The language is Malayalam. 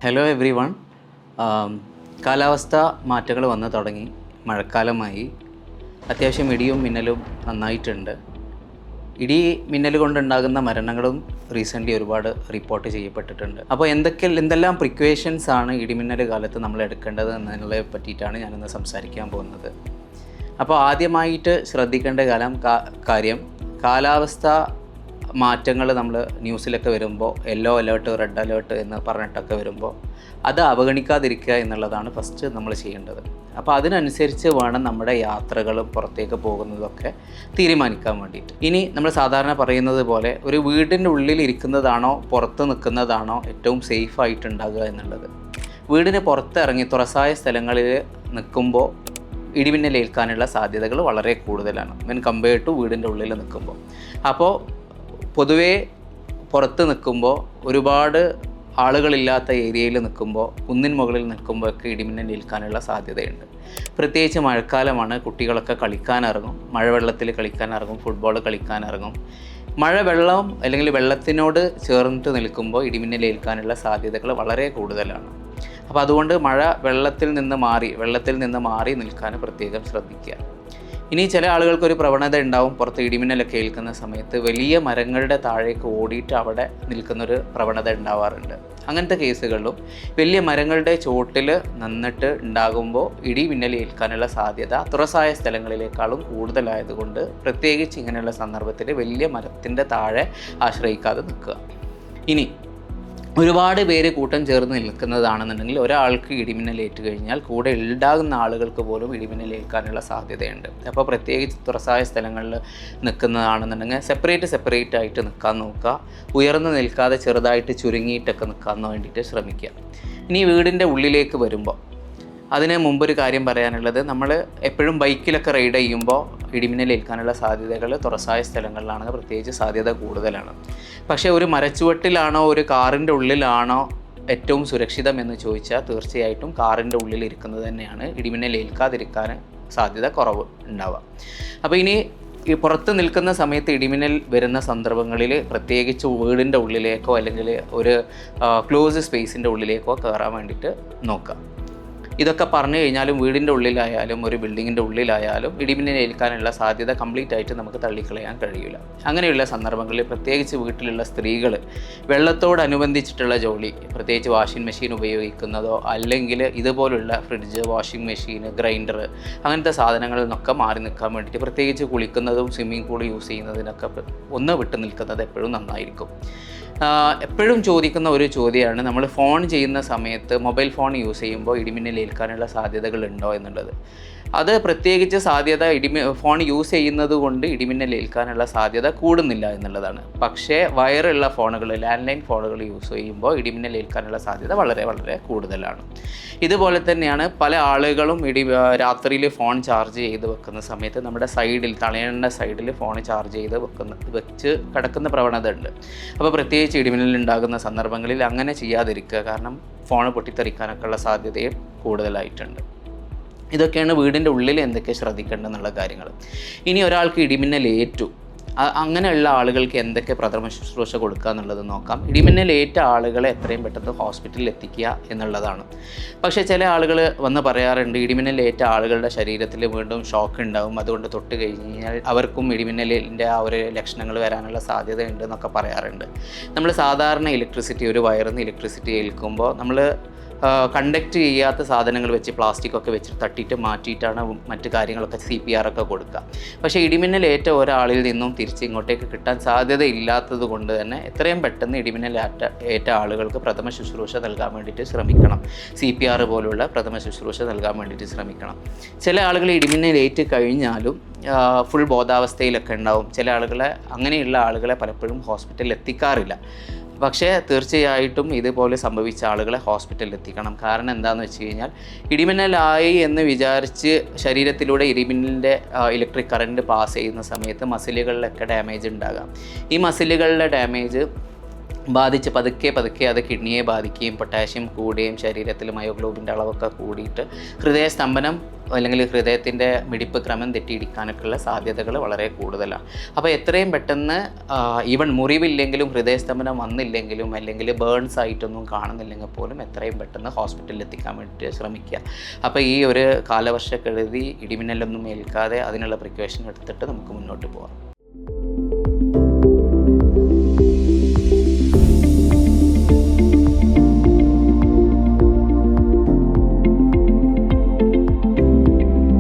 Hello every one. കാലാവസ്ഥ മാറ്റങ്ങൾ വന്ന് തുടങ്ങി, മഴക്കാലമായി. അത്യാവശ്യം ഇടിയും മിന്നലും നന്നായിട്ടുണ്ട്. ഇടി മിന്നൽ കൊണ്ടുണ്ടാകുന്ന മരണങ്ങളും റീസെൻ്റ്ലി ഒരുപാട് റിപ്പോർട്ട് ചെയ്യപ്പെട്ടിട്ടുണ്ട്. അപ്പോൾ എന്തെല്ലാം പ്രിക്വേഷൻസ് ആണ് ഇടിമിന്നൽ കാലത്ത് നമ്മൾ എടുക്കേണ്ടത് എന്നതിനെ പറ്റിയിട്ടാണ് ഞാനിന്ന് സംസാരിക്കാൻ പോകുന്നത്. അപ്പോൾ ആദ്യമായിട്ട് ശ്രദ്ധിക്കേണ്ട കാര്യം കാലാവസ്ഥ മാറ്റങ്ങൾ നമ്മൾ ന്യൂസിലൊക്കെ വരുമ്പോൾ യെല്ലോ അലേർട്ട്, റെഡ് അലേർട്ട് എന്ന് പറഞ്ഞിട്ടൊക്കെ വരുമ്പോൾ അത് അവഗണിക്കാതിരിക്കുക എന്നുള്ളതാണ് ഫസ്റ്റ് നമ്മൾ ചെയ്യേണ്ടത്. അപ്പോൾ അതിനനുസരിച്ച് വേണം നമ്മുടെ യാത്രകളും പുറത്തേക്ക് പോകുന്നതൊക്കെ തീരുമാനിക്കാൻ വേണ്ടിയിട്ട്. ഇനി നമ്മൾ സാധാരണ പറയുന്നത് പോലെ ഒരു വീടിൻ്റെ ഉള്ളിൽ ഇരിക്കുന്നതാണോ പുറത്ത് നിൽക്കുന്നതാണോ ഏറ്റവും സേഫ് ആയിട്ടുണ്ടാകുക എന്നുള്ളത്. വീടിന് പുറത്തിറങ്ങി തുറസായ സ്ഥലങ്ങളിൽ നിൽക്കുമ്പോൾ ഇടിമിന്നലേൽക്കാനുള്ള സാധ്യതകൾ വളരെ കൂടുതലാണ് വെൻ കമ്പയർഡ് ടു വീടിൻ്റെ ഉള്ളിൽ നിൽക്കുമ്പോൾ. അപ്പോൾ പൊതുവേ പുറത്ത് നിൽക്കുമ്പോൾ ഒരുപാട് ആളുകളില്ലാത്ത ഏരിയയിൽ നിൽക്കുമ്പോൾ, കുന്നിൻ മുകളിൽ നിൽക്കുമ്പോഴൊക്കെ ഇടിമിന്നലേൽക്കാനുള്ള സാധ്യതയുണ്ട്. പ്രത്യേകിച്ച് മഴക്കാലമാണ്. കുട്ടികളൊക്കെ കളിക്കാനിറങ്ങും, മഴവെള്ളത്തിൽ കളിക്കാനിറങ്ങും, ഫുട്ബോൾ കളിക്കാനിറങ്ങും. മഴവെള്ളം അല്ലെങ്കിൽ വെള്ളത്തിനോട് ചേർന്നിട്ട് നിൽക്കുമ്പോൾ ഇടിമിന്നലേൽക്കാനുള്ള സാധ്യതകൾ വളരെ കൂടുതലാണ്. അപ്പോൾ അതുകൊണ്ട് വെള്ളത്തിൽ നിന്ന് മാറി നിൽക്കാൻ പ്രത്യേകം ശ്രദ്ധിക്കുക. ഇനി ചില ആളുകൾക്കൊരു പ്രവണത ഉണ്ടാവും, പുറത്ത് ഇടിമിന്നലൊക്കെ ഏൽക്കുന്ന സമയത്ത് വലിയ മരങ്ങളുടെ താഴേക്ക് ഓടിയിട്ട് അവിടെ നിൽക്കുന്നൊരു പ്രവണത ഉണ്ടാവാറുണ്ട്. അങ്ങനത്തെ കേസുകളിലും വലിയ മരങ്ങളുടെ ചോട്ടിൽ നിന്നിട്ട് ഉണ്ടാകുമ്പോൾ ഇടിമിന്നൽ ഏൽക്കാനുള്ള സാധ്യത തുറസായ സ്ഥലങ്ങളിലേക്കാളും കൂടുതലായതുകൊണ്ട് പ്രത്യേകിച്ച് ഇങ്ങനെയുള്ള സന്ദർഭത്തിൽ വലിയ മരത്തിൻ്റെ താഴെ ആശ്രയിക്കാതെ നിൽക്കുക. ഇനി ഒരുപാട് പേര് കൂട്ടം ചേർന്ന് നിൽക്കുന്നതാണെന്നുണ്ടെങ്കിൽ ഒരാൾക്ക് ഇടിമിന്നലേറ്റ് കഴിഞ്ഞാൽ കൂടെ ഉണ്ടാകുന്ന ആളുകൾക്ക് പോലും ഇടിമിന്നലേൽക്കാനുള്ള സാധ്യതയുണ്ട്. അപ്പോൾ പ്രത്യേകിച്ച് തുറസായ സ്ഥലങ്ങളിൽ നിൽക്കുന്നതാണെന്നുണ്ടെങ്കിൽ സെപ്പറേറ്റ് ആയിട്ട് നിൽക്കാൻ നോക്കുക. ഉയർന്നു നിൽക്കാതെ ചെറുതായിട്ട് ചുരുങ്ങിയിട്ടൊക്കെ നിൽക്കാൻ വേണ്ടിയിട്ട് ശ്രമിക്കുക. ഇനി വീടിൻ്റെ ഉള്ളിലേക്ക് വരുമ്പോൾ അതിന് മുമ്പൊരു കാര്യം പറയാനുള്ളത്, നമ്മൾ എപ്പോഴും ബൈക്കിലൊക്കെ റൈഡ് ചെയ്യുമ്പോൾ ഇടിമിന്നലേൽക്കാനുള്ള സാധ്യതകൾ തുറസായ സ്ഥലങ്ങളിലാണ് പ്രത്യേകിച്ച് സാധ്യത കൂടുതലാണ്. പക്ഷേ ഒരു മരച്ചുവട്ടിലാണോ ഒരു കാറിൻ്റെ ഉള്ളിലാണോ ഏറ്റവും സുരക്ഷിതം എന്ന് ചോദിച്ചാൽ തീർച്ചയായിട്ടും കാറിൻ്റെ ഉള്ളിൽ ഇരിക്കുന്നത് തന്നെയാണ് ഇടിമിന്നലേൽക്കാതിരിക്കാൻ സാധ്യത കുറവ് ഉണ്ടാവുക. അപ്പോൾ ഇനി ഈ പുറത്ത് നിൽക്കുന്ന സമയത്ത് ഇടിമിന്നൽ വരുന്ന സന്ദർഭങ്ങളിൽ പ്രത്യേകിച്ച് വീടിൻ്റെ ഉള്ളിലേക്കോ അല്ലെങ്കിൽ ഒരു ക്ലോസ് സ്പേസിൻ്റെ ഉള്ളിലേക്കോ കയറാൻ വേണ്ടിയിട്ട് നോക്കുക. ഇതൊക്കെ പറഞ്ഞു കഴിഞ്ഞാലും വീടിൻ്റെ ഉള്ളിലായാലും ഒരു ബിൽഡിങ്ങിൻ്റെ ഉള്ളിലായാലും ഇടിമിന്നലേൽക്കാനുള്ള സാധ്യത കംപ്ലീറ്റ് ആയിട്ട് നമുക്ക് തള്ളിക്കളയാൻ കഴിയില്ല. അങ്ങനെയുള്ള സന്ദർഭങ്ങളിൽ പ്രത്യേകിച്ച് വീട്ടിലുള്ള സ്ത്രീകൾ വെള്ളത്തോടനുബന്ധിച്ചിട്ടുള്ള ജോലി, പ്രത്യേകിച്ച് വാഷിംഗ് മെഷീൻ ഉപയോഗിക്കുന്നതോ അല്ലെങ്കിൽ ഇതുപോലുള്ള ഫ്രിഡ്ജ്, വാഷിംഗ് മെഷീൻ, ഗ്രൈൻഡർ അങ്ങനത്തെ സാധനങ്ങളിൽ നിന്നൊക്കെ മാറി നിൽക്കാൻ വേണ്ടിയിട്ട്, പ്രത്യേകിച്ച് കുളിക്കുന്നതും സ്വിമ്മിംഗ് പൂൾ യൂസ് ചെയ്യുന്നതിനൊക്കെ ഒന്ന് വിട്ട് നിൽക്കുന്നത് എപ്പോഴും നന്നായിരിക്കും. എപ്പോഴും ചോദിക്കുന്ന ഒരു ചോദ്യമാണ്, നമ്മൾ ഫോൺ ചെയ്യുന്ന സമയത്ത് മൊബൈൽ ഫോൺ യൂസ് ചെയ്യുമ്പോൾ ഇടിമിന്നലേൽക്കാനുള്ള സാധ്യതകളുണ്ടോ എന്നുള്ളത്. അത് പ്രത്യേകിച്ച് ഫോൺ യൂസ് ചെയ്യുന്നത് കൊണ്ട് ഇടിമിന്നലേൽക്കാനുള്ള സാധ്യത കൂടുന്നില്ല എന്നുള്ളതാണ്. പക്ഷേ വയറുള്ള ഫോണുകൾ, ലാൻഡ് ലൈൻ ഫോണുകൾ യൂസ് ചെയ്യുമ്പോൾ ഇടിമിന്നലേൽക്കാനുള്ള സാധ്യത വളരെ വളരെ കൂടുതലാണ്. ഇതുപോലെ തന്നെയാണ് പല ആളുകളും രാത്രിയിൽ ഫോൺ ചാർജ് ചെയ്ത് വെക്കുന്ന സമയത്ത് നമ്മുടെ തലയണയുടെ സൈഡിൽ ഫോൺ ചാർജ് ചെയ്ത് വെച്ച് കിടക്കുന്ന പ്രവണത ഉണ്ട്. അപ്പോൾ പ്രത്യേകിച്ച് ഇടിമിന്നലുണ്ടാകുന്ന സന്ദർഭങ്ങളിൽ അങ്ങനെ ചെയ്യാതിരിക്കുക, കാരണം ഫോൺ പൊട്ടിത്തെറിക്കാനൊക്കെ ഉള്ള സാധ്യതയും കൂടുതലായിട്ടുണ്ട്. ഇതൊക്കെയാണ് വീടിൻ്റെ ഉള്ളിൽ എന്തൊക്കെ ശ്രദ്ധിക്കേണ്ടതെന്നുള്ള കാര്യങ്ങൾ. ഇനി ഒരാൾക്ക് ഇടിമിന്നലേറ്റു, അങ്ങനെയുള്ള ആളുകൾക്ക് എന്തൊക്കെ പ്രഥമ ശുശ്രൂഷ കൊടുക്കുക എന്നുള്ളത് നോക്കാം. ഇടിമിന്നലേറ്റ ആളുകളെ എത്രയും പെട്ടെന്ന് ഹോസ്പിറ്റലിൽ എത്തിക്കുക എന്നുള്ളതാണ്. പക്ഷേ ചില ആളുകൾ വന്ന് പറയാറുണ്ട്, ഇടിമിന്നലേറ്റ ആളുകളുടെ ശരീരത്തിൽ വീണ്ടും ഷോക്ക് ഉണ്ടാവും, അതുകൊണ്ട് തൊട്ട് കഴിഞ്ഞാൽ അവർക്കും ഇടിമിന്നലിൻ്റെ ആ ഒരു ലക്ഷണങ്ങൾ വരാനുള്ള സാധ്യതയുണ്ട് എന്നൊക്കെ പറയാറുണ്ട്. നമ്മൾ സാധാരണ ഒരു വയറിന്ന് ഇലക്ട്രിസിറ്റി ഏൽക്കുമ്പോൾ നമ്മൾ കണ്ടക്റ്റ് ചെയ്യാത്ത സാധനങ്ങൾ വെച്ച് പ്ലാസ്റ്റിക്കൊക്കെ വെച്ച് തട്ടിയിട്ട് മാറ്റിയിട്ടാണ് മറ്റു കാര്യങ്ങളൊക്കെ CPR ഒക്കെ കൊടുക്കുക. പക്ഷേ ഇടിമിന്നലേറ്റ ഒരാളിൽ നിന്നും തിരിച്ച് ഇങ്ങോട്ടേക്ക് കിട്ടാൻ സാധ്യത ഇല്ലാത്തത് കൊണ്ട് തന്നെ എത്രയും പെട്ടെന്ന് ഇടിമിന്നലേറ്റ ആളുകൾക്ക് പ്രഥമ ശുശ്രൂഷ നൽകാൻ വേണ്ടിയിട്ട് ശ്രമിക്കണം. CPR പോലുള്ള പ്രഥമ ശുശ്രൂഷ നൽകാൻ വേണ്ടിയിട്ട് ശ്രമിക്കണം. ചില ആളുകൾ ഇടിമിന്നലേറ്റ് കഴിഞ്ഞാലും ഫുൾ ബോധാവസ്ഥയിലൊക്കെ ഉണ്ടാവും. അങ്ങനെയുള്ള ആളുകളെ പലപ്പോഴും ഹോസ്പിറ്റലിൽ എത്തിക്കാറില്ല. പക്ഷേ തീർച്ചയായിട്ടും ഇതുപോലെ സംഭവിച്ച ആളുകളെ ഹോസ്പിറ്റലിൽ എത്തിക്കണം. കാരണം എന്താണെന്ന് വെച്ച് കഴിഞ്ഞാൽ ഇടിമിന്നലായി എന്ന് വിചാരിച്ച് ശരീരത്തിലൂടെ ഇടിമിന്നലിൻ്റെ ഇലക്ട്രിക് കറണ്ട് പാസ് ചെയ്യുന്ന സമയത്ത് മസിലുകളിലൊക്കെ ഡാമേജ് ഉണ്ടാകാം. ഈ മസിലുകളിലെ ഡാമേജ് ബാധിച്ച് പതുക്കെ അത് കിഡ്നിയെ ബാധിക്കുകയും പൊട്ടാഷ്യം കൂടുകയും ശരീരത്തിൽ മയോഗ്ലോബിൻ്റെ അളവൊക്കെ കൂടിയിട്ട് ഹൃദയസ്തംഭനം അല്ലെങ്കിൽ ഹൃദയത്തിൻ്റെ മിടിപ്പ് ക്രമം തെറ്റിയിടിക്കാനൊക്കെയുള്ള സാധ്യതകൾ വളരെ കൂടുതലാണ്. അപ്പോൾ എത്രയും പെട്ടെന്ന് ഈവൻ മുറിവില്ലെങ്കിലും ഹൃദയസ്തംഭനം വന്നില്ലെങ്കിലും അല്ലെങ്കിൽ ബേൺസ് ആയിട്ടൊന്നും കാണുന്നില്ലെങ്കിൽ പോലും എത്രയും പെട്ടെന്ന് ഹോസ്പിറ്റലിൽ എത്തിക്കാൻ വേണ്ടിയിട്ട് ശ്രമിക്കുക. അപ്പോൾ ഈ ഒരു കാലവർഷക്കെടുതി ഇടിമിന്നലൊന്നും ഏൽക്കാതെ അതിനുള്ള പ്രിക്കോഷൻ എടുത്തിട്ട് നമുക്ക് മുന്നോട്ട് പോകാം.